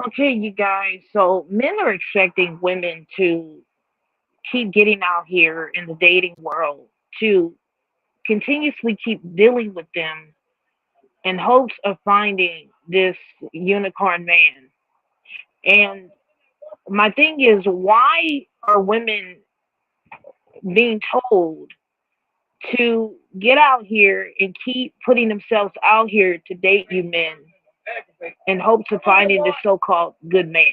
Okay, you guys. So men are expecting women to keep getting out here in the dating world to continuously keep dealing with them in hopes of finding this unicorn man. And my thing is, why are women being told to get out here and keep putting themselves out here to date you men in hopes of finding this so-called good man?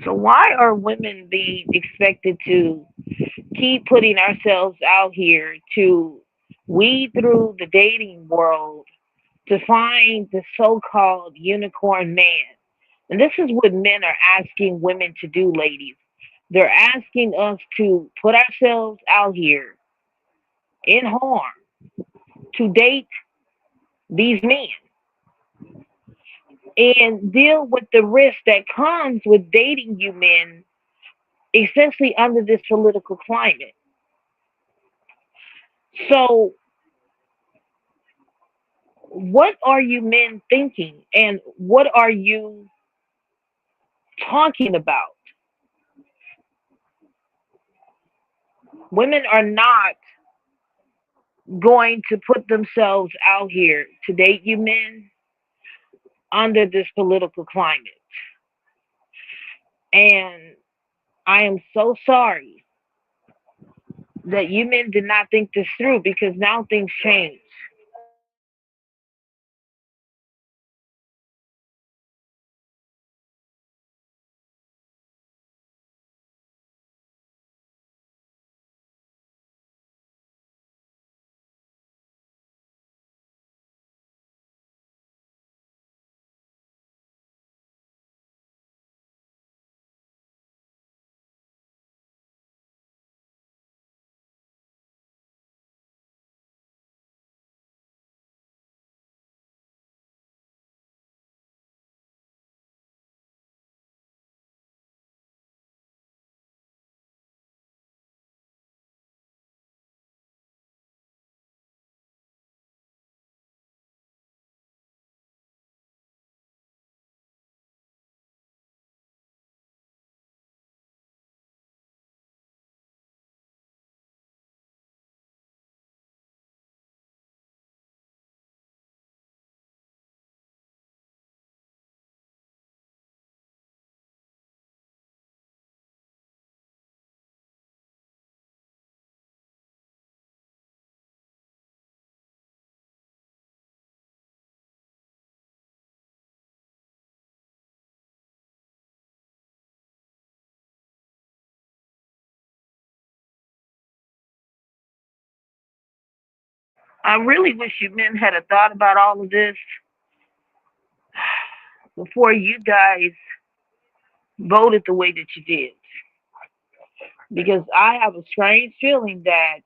So why are women being expected to keep putting ourselves out here to weed through the dating world to find the so-called unicorn man? And this is what men are asking women to do, ladies. They're asking us to put ourselves out here in harm to date these men and deal with the risk that comes with dating you men, especially under this political climate. So, what are you men thinking and what are you talking about? Women are not going to put themselves out here to date you men under this political climate. And I am so sorry that you men did not think this through because now things change. I really wish you men had a thought about all of this before you guys voted the way that you did. Because I have a strange feeling that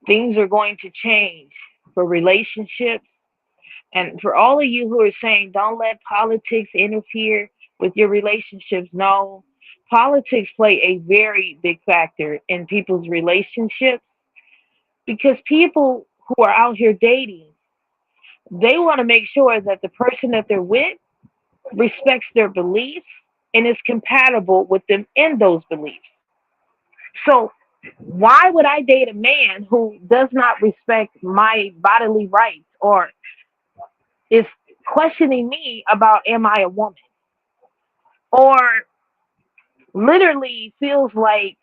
things are going to change for relationships. And for all of you who are saying, don't let politics interfere with your relationships, no, politics play a very big factor in people's relationships because people who are out here dating, they want to make sure that the person that they're with respects their beliefs and is compatible with them in those beliefs. So, why would I date a man who does not respect my bodily rights or is questioning me about am I a woman or literally feels like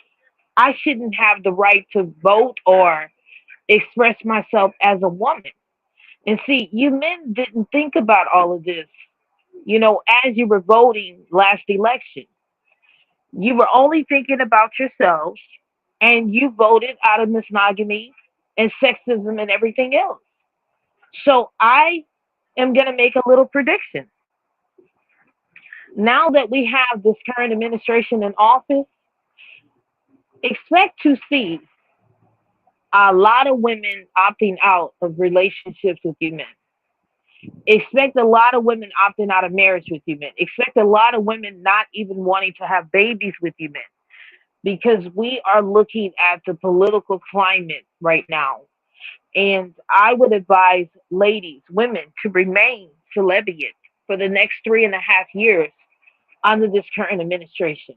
I shouldn't have the right to vote or express myself as a woman? And see, you men didn't think about all of this, as you were voting last election. You were only thinking about yourselves and you voted out of monogamy and sexism and everything else. So I am going to make a little prediction. Now that we have this current administration in office, expect to see a lot of women opting out of relationships with you men. Expect a lot of women opting out of marriage with you men. Expect a lot of women not even wanting to have babies with you men because we are looking at the political climate right now. And I would advise ladies, women, to remain celibate for the next 3.5 years under this current administration.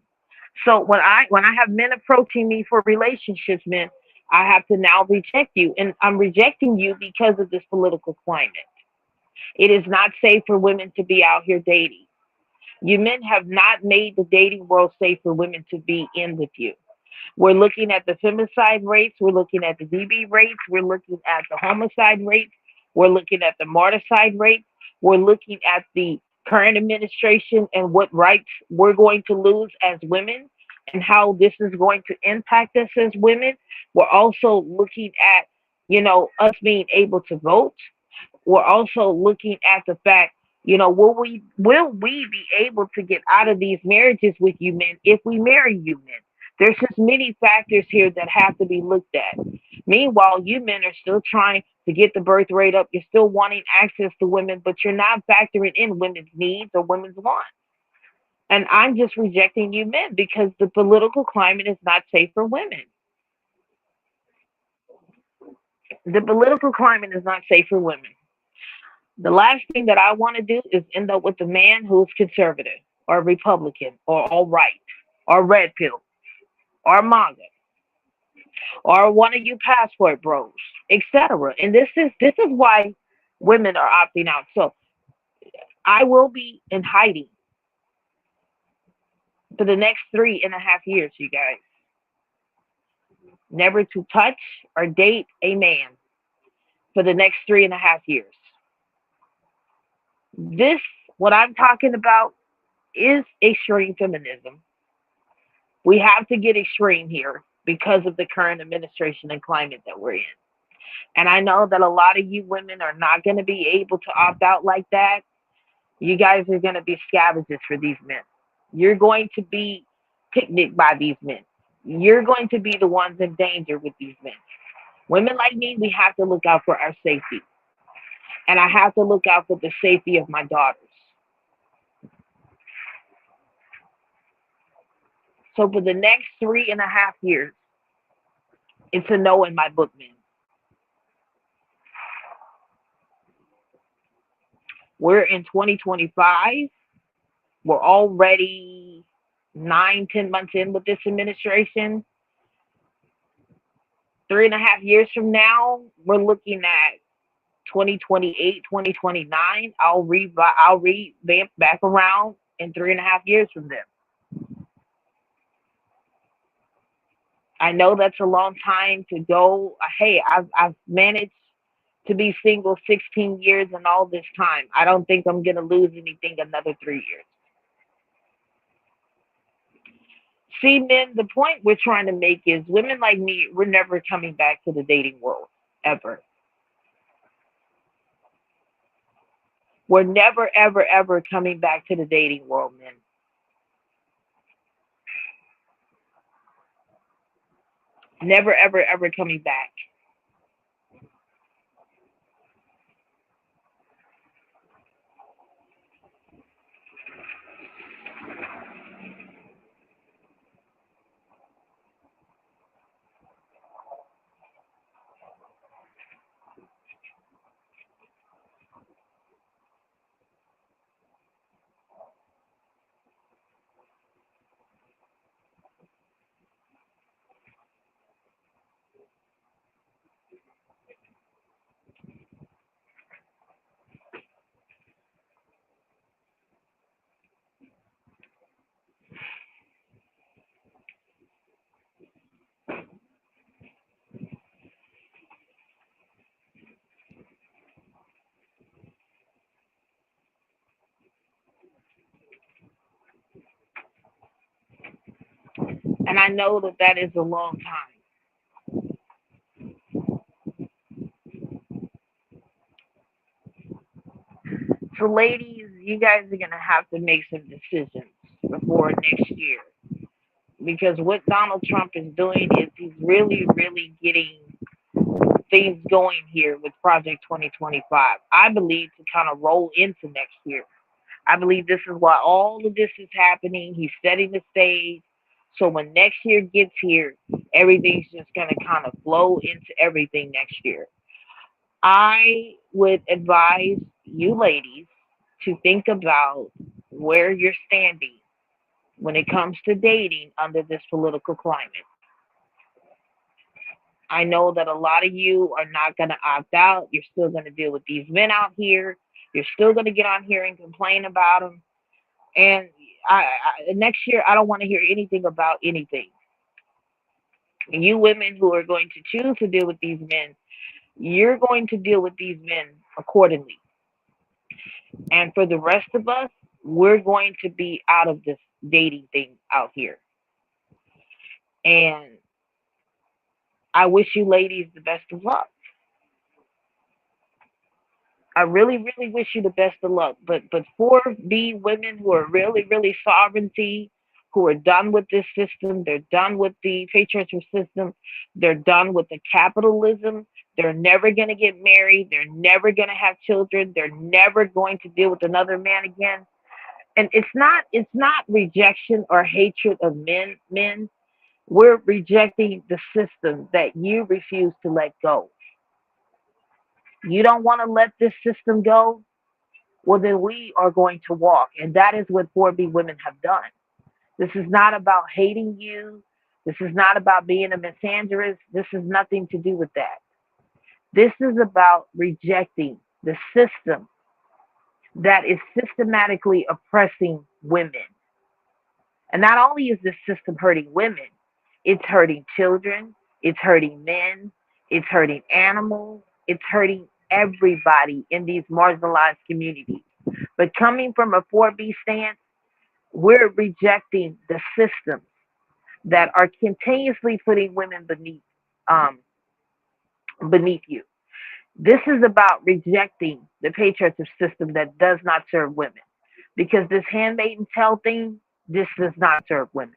So when I have men approaching me for relationships, men, I have to now reject you. And I'm rejecting you because of this political climate. It is not safe for women to be out here dating. You men have not made the dating world safe for women to be in with you. We're looking at the femicide rates. We're looking at the DB rates. We're looking at the homicide rates. We're looking at the marticide rates. We're looking at the current administration and what rights we're going to lose as women and how this is going to impact us as women. We're also looking at, us being able to vote. We're also looking at the fact, will we be able to get out of these marriages with you men if we marry you men? There's just many factors here that have to be looked at. Meanwhile, you men are still trying to get the birth rate up. You're still wanting access to women, but you're not factoring in women's needs or women's wants. And I'm just rejecting you men because the political climate is not safe for women. The political climate is not safe for women. The last thing that I want to do is end up with a man who's conservative or Republican or all right or red pill or MAGA or one of you passport bros, etc. And this is why women are opting out. So I will be in hiding for the next 3.5 years, you guys. Never to touch or date a man for the next 3.5 years. This, what I'm talking about, is extreme feminism. We have to get extreme here because of the current administration and climate that we're in. And I know that a lot of you women are not going to be able to opt out like that. You guys are going to be scavengers for these men. You're going to be picnicked by these men. You're going to be the ones in danger with these men. Women like me, we have to look out for our safety. And I have to look out for the safety of my daughters. So for the next 3.5 years, it's a no in my book, man. We're in 2025. We're already 9, 10 months in with this administration. 3.5 years from now, we're looking at 2028, 2029. I'll revamp back around in 3.5 years from then. I know that's a long time to go. Hey, I've managed to be single 16 years and all this time. I don't think I'm gonna lose anything another 3 years. See, men, the point we're trying to make is women like me, we're never coming back to the dating world ever. We're never, ever, ever coming back to the dating world, men. Never, ever, ever coming back. And I know that that is a long time. So, ladies, you guys are going to have to make some decisions before next year. Because what Donald Trump is doing is he's really, really getting things going here with Project 2025. I believe to kind of roll into next year. I believe this is why all of this is happening. He's setting the stage. So when next year gets here, everything's just going to kind of flow into everything next year. I would advise you ladies to think about where you're standing when it comes to dating under this political climate. I know that a lot of you are not going to opt out. You're still going to deal with these men out here. You're still going to get on here and complain about them. And next year, I don't want to hear anything about anything. And you women who are going to choose to deal with these men, you're going to deal with these men accordingly. And for the rest of us, we're going to be out of this dating thing out here. And I wish you ladies the best of luck. I really, really wish you the best of luck. But for B women who are really, really sovereignty, who are done with this system, they're done with the patriarchal system, they're done with the capitalism. They're never gonna get married. They're never gonna have children. They're never going to deal with another man again. And it's not rejection or hatred of men. We're rejecting the system that you refuse to let go. You don't want to let this system go, well, then we are going to walk. And that is what 4B women have done. This is not about hating you. This is not about being a misandrist. This has nothing to do with that. This is about rejecting the system that is systematically oppressing women. And not only is this system hurting women, it's hurting children, it's hurting men, it's hurting animals, it's hurting everybody in these marginalized communities. But coming from a 4B stance, we're rejecting the systems that are continuously putting women um, beneath you. This is about rejecting the patriarchal system that does not serve women. Because this handmaiden tale thing, this does not serve women.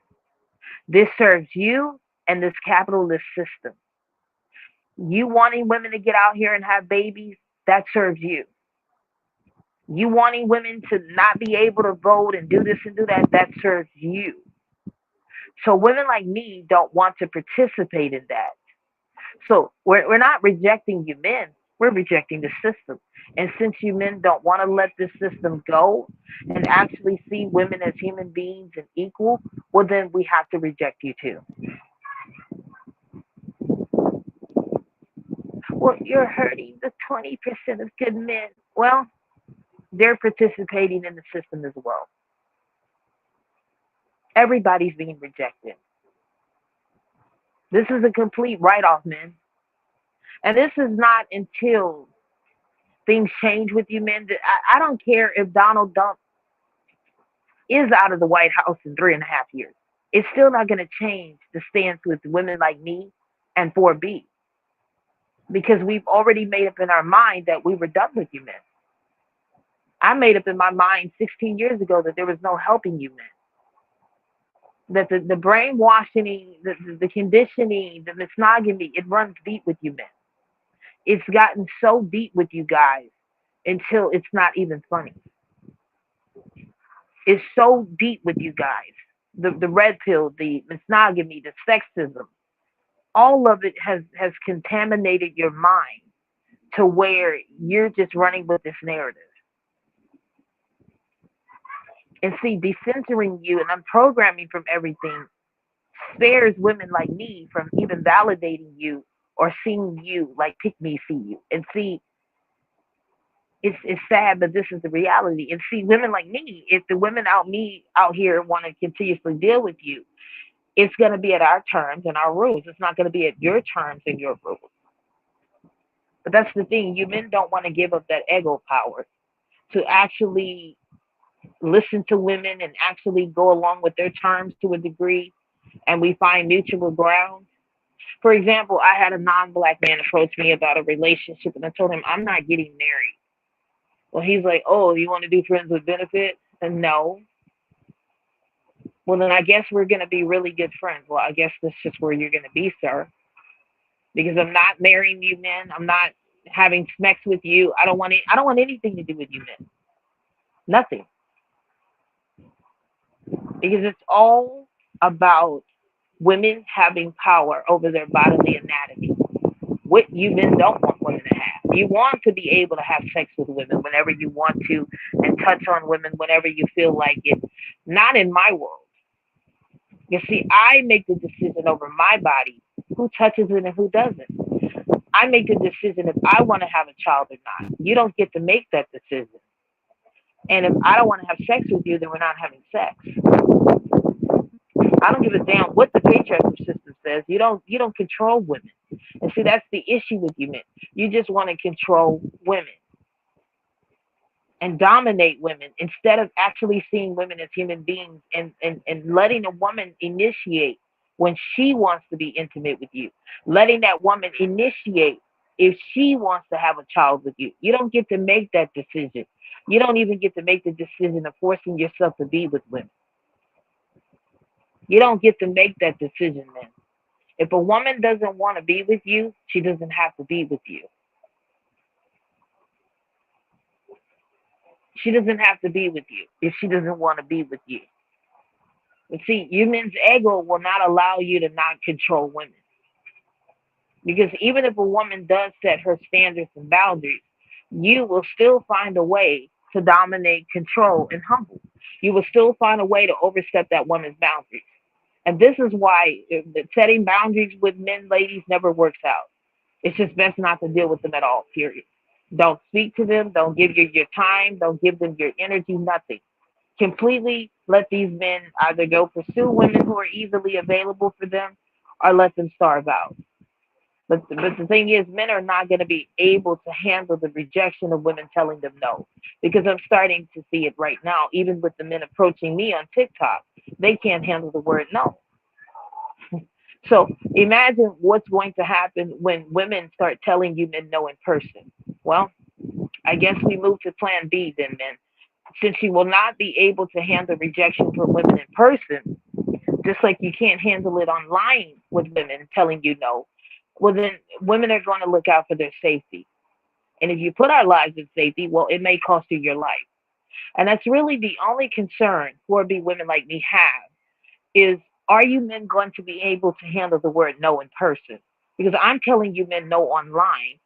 This serves you and this capitalist system. You wanting women to get out here and have babies, that serves you. You wanting women to not be able to vote and do this and do that, that serves you. So women like me don't want to participate in that. So we're not rejecting you men, we're rejecting the system. And since you men don't want to let this system go and actually see women as human beings and equal, well, then we have to reject you too. Well, you're hurting the 20% of good men. Well, they're participating in the system as well. Everybody's being rejected. This is a complete write off, man. And this is not until things change with you, men. I don't care if Donald Trump is out of the White House in 3.5 years. It's still not going to change the stance with women like me and 4B because we've already made up in our mind that we were done with you men. I made up in my mind 16 years ago that there was no helping you men. That the brainwashing, the conditioning, the misogyny, it runs deep with you men. It's gotten so deep with you guys until it's not even funny. It's so deep with you guys. The red pill, the misogyny, the sexism, all of it has contaminated your mind to where you're just running with this narrative. And see, decentering you and unprogramming from everything spares women like me from even validating you or seeing you like pick me see you. And see, it's sad, but this is the reality. And see, women like me, if the women out here want to continuously deal with you, it's going to be at our terms and our rules. It's not going to be at your terms and your rules. But that's the thing. You men don't want to give up that ego power to actually listen to women and actually go along with their terms to a degree, and we find mutual ground. For example, I had a non-black man approach me about a relationship, and I told him I'm not getting married. Well, he's like, "Oh, you want to do friends with benefits?" And no. Well, then I guess we're gonna be really good friends. Well, I guess that's just where you're gonna be, sir, because I'm not marrying you, men. I'm not having sex with you. I don't want it. I don't want anything to do with you, men. Nothing, because it's all about women having power over their bodily anatomy. What you men don't want women to have. You want to be able to have sex with women whenever you want to and touch on women whenever you feel like it. Not in my world. You see, I make the decision over my body, who touches it and who doesn't. I make the decision if I want to have a child or not. You don't get to make that decision. And if I don't want to have sex with you, then we're not having sex. I don't give a damn what the patriarchal system says. You don't control women. And see, that's the issue with you men. You just want to control women and dominate women instead of actually seeing women as human beings and letting a woman initiate when she wants to be intimate with you. Letting that woman initiate if she wants to have a child with you. You don't get to make that decision. You don't even get to make the decision of forcing yourself to be with women. You don't get to make that decision, man. If a woman doesn't want to be with you, she doesn't have to be with you. She doesn't have to be with you if she doesn't want to be with you. But see, humans' ego will not allow you to not control women. Because even if a woman does set her standards and boundaries, you will still find a way to dominate, control, and humble. You will still find a way to overstep that woman's boundaries. And this is why setting boundaries with men, ladies, never works out. It's just best not to deal with them at all, period. Don't speak to them. Don't give you your time. Don't give them your energy, nothing. Completely let these men either go pursue women who are easily available for them or let them starve out. But the thing is, men are not going to be able to handle the rejection of women telling them no. Because I'm starting to see it right now, even with the men approaching me on TikTok. They can't handle the word no. So imagine what's going to happen when women start telling you men no in person. Well, I guess we move to plan B then, men. Since you will not be able to handle rejection from women in person, just like you can't handle it online with women telling you no, well, then women are going to look out for their safety. And if you put our lives in safety, well, it may cost you your life. And that's really the only concern 4B women like me have is, are you men going to be able to handle the word no in person? Because I'm telling you men no online,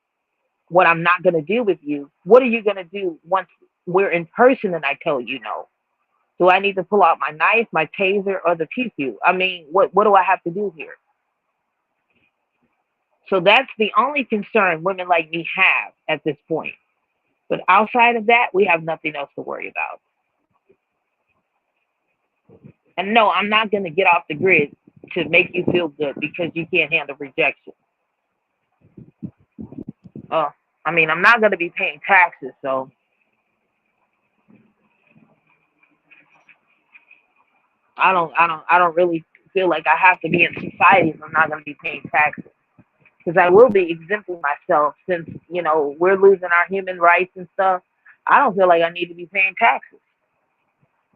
what I'm not going to do with you. What are you going to do once we're in person and I tell you no? Do I need to pull out my knife, my taser, or the pew pew? I mean, what do I have to do here? So that's the only concern women like me have at this point. But outside of that, we have nothing else to worry about. And no, I'm not going to get off the grid to make you feel good because you can't handle rejection. Oh, I mean, I'm not going to be paying taxes, so I don't really feel like I have to be in society if I'm not going to be paying taxes. Because I will be exempting myself since we're losing our human rights and stuff. I don't feel like I need to be paying taxes.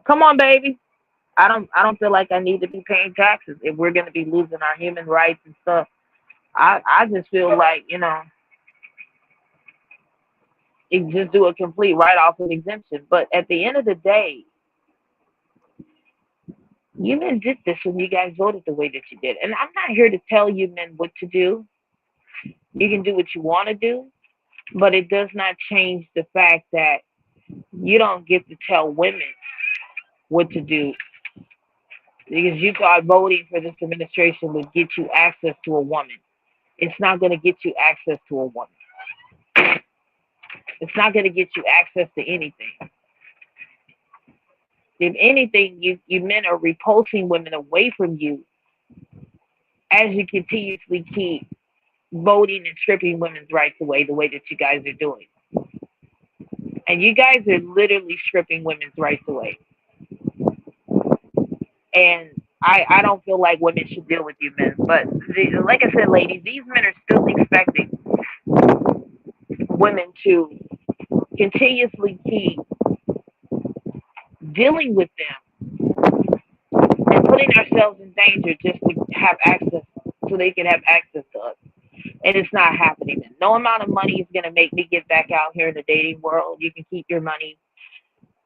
Come on, baby. I don't feel like I need to be paying taxes if we're gonna be losing our human rights and stuff. I just feel like, it just do a complete write off and exemption. But at the end of the day, you men did this when you guys voted the way that you did. And I'm not here to tell you men what to do. You can do what you want to do, but it does not change the fact that you don't get to tell women what to do because you thought voting for this administration would get you access to a woman. It's not going to get you access to a woman. It's not going to get you access to anything. If anything, you men are repulsing women away from you as you continuously keep voting and stripping women's rights away the way that you guys are doing. And you guys are literally stripping women's rights away. And I don't feel like women should deal with you men. But like I said, ladies, these men are still expecting women to continuously keep dealing with them and putting ourselves in danger just to have access so they can have access to us. And it's not happening. No amount of money is gonna make me get back out here in the dating world. You can keep your money.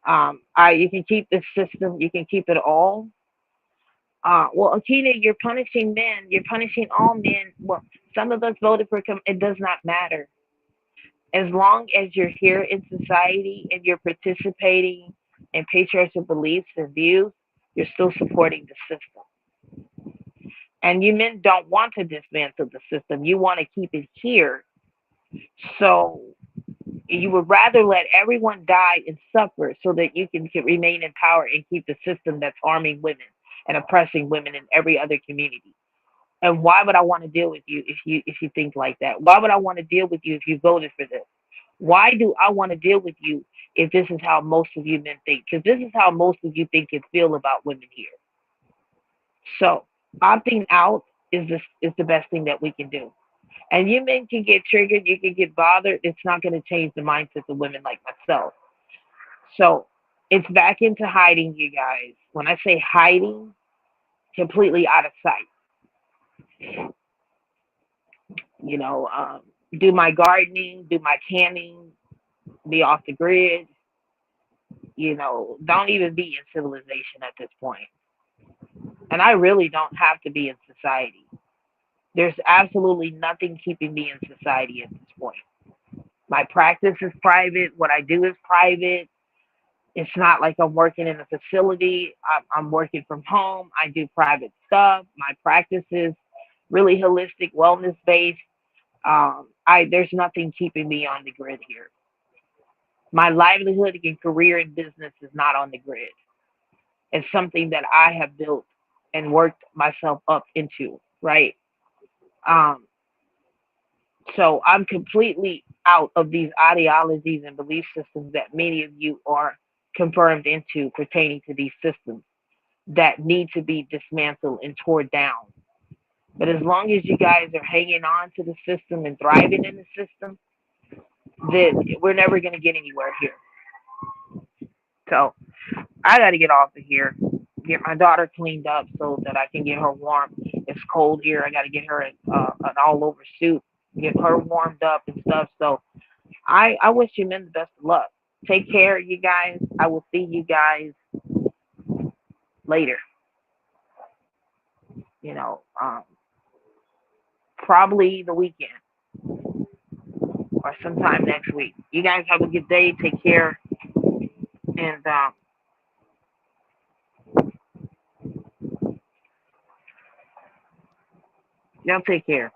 I you can keep the system. You can keep it all. Well, Akina, you're punishing men. You're punishing all men. Well, some of us voted for. It does not matter as long as you're here in society and you're participating in patriarchal beliefs and views. You're still supporting the system. And you men don't want to dismantle the system. You want to keep it here. So you would rather let everyone die and suffer so that you can remain in power and keep the system that's harming women and oppressing women in every other community. And why would I want to deal with you if you think like that? Why would I want to deal with you if you voted for this? Why do I want to deal with you if this is how most of you men think? Because this is how most of you think and feel about women here. So opting out is the best thing that we can do. And you men can get triggered, you can get bothered. It's not going to change the mindset of women like myself. So it's back into hiding, you guys. When I say hiding, completely out of sight. You know, do my gardening, do my canning, be off the grid. Don't even be in civilization at this point. And I really don't have to be in society. There's absolutely nothing keeping me in society at this point. My practice is private. What I do is private. It's not like I'm working in a facility. I'm working from home. I do private stuff. My practice is really holistic, wellness based. There's nothing keeping me on the grid here. My livelihood and career in business is not on the grid. It's something that I have built and worked myself up into, right? Um, so I'm completely out of these ideologies and belief systems that many of you are confirmed into pertaining to these systems that need to be dismantled and torn down. But as long as you guys are hanging on to the system and thriving in the system, then we're never going to get anywhere here. So I got to get off of here, get my daughter cleaned up so that I can get her warm. It's cold here. I got to get her an all over suit, get her warmed up and stuff. So I wish you men the best of luck. Take care, you guys. I will see you guys later. You know, probably the weekend or sometime next week. You guys have a good day. Take care, and y'all take care.